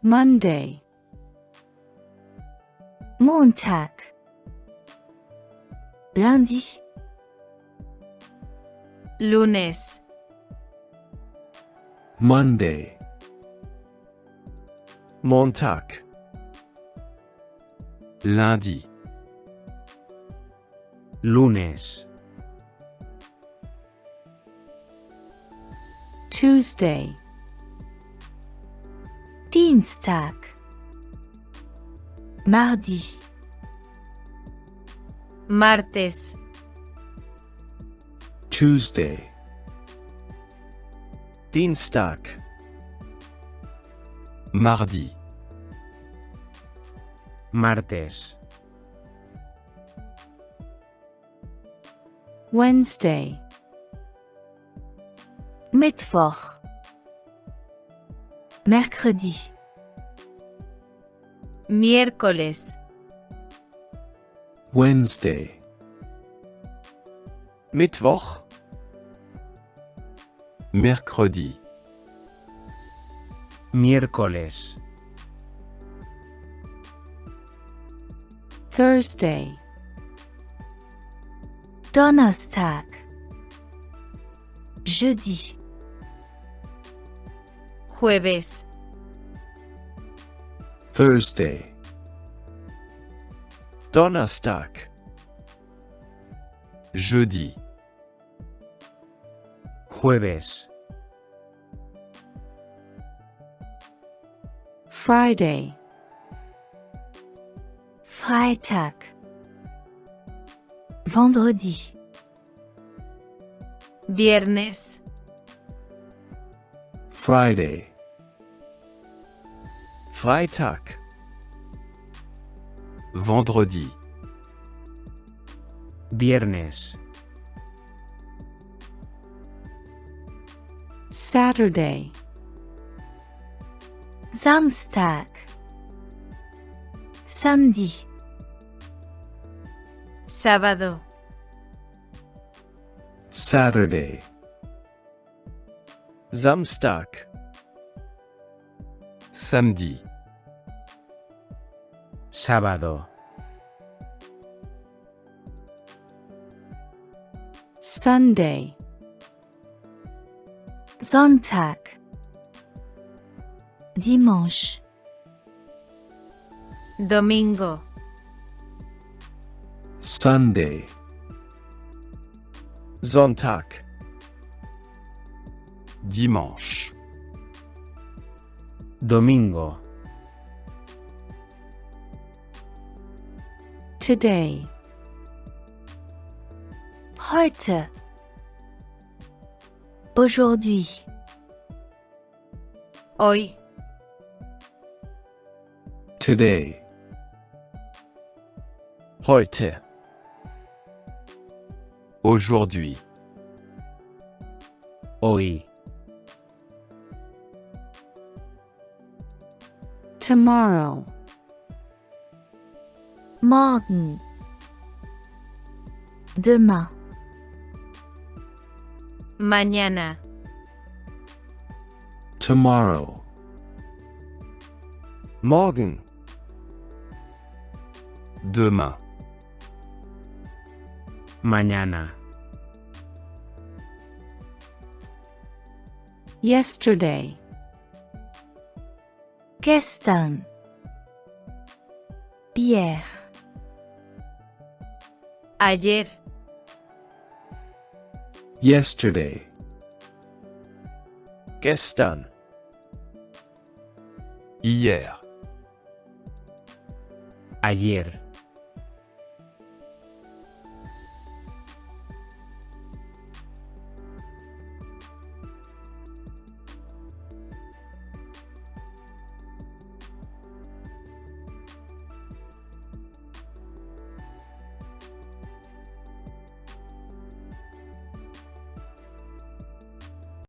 Monday, Montag. Lundi. lunes, Monday, Montag, lundi, lunes, Tuesday, Dienstag. Mardi. martes, Tuesday, Dienstag, mardi, martes, Wednesday, Mittwoch. Mercredi. miércoles, Wednesday, Mittwoch, mercredi, miércoles, Thursday, Donnerstag. Jeudi. jueves, Thursday, Donnerstag, jeudi, jueves, Friday, Freitag. Vendredi. viernes, Friday, Freitag, vendredi, viernes, Saturday, Samstag. Samedi. sábado, Saturday, Samstag, samedi, sábado, Sunday, Sonntag. Dimanche. domingo, Sunday, Sonntag, dimanche, domingo, today, Heute. Aujourd'hui. hoy, today, heute, aujourd'hui, hoy, tomorrow, Morgen. Demain. mañana, tomorrow, morgen, demain, mañana, yesterday, Gestern. Hier. ayer, yesterday, gestern, hier, ayer,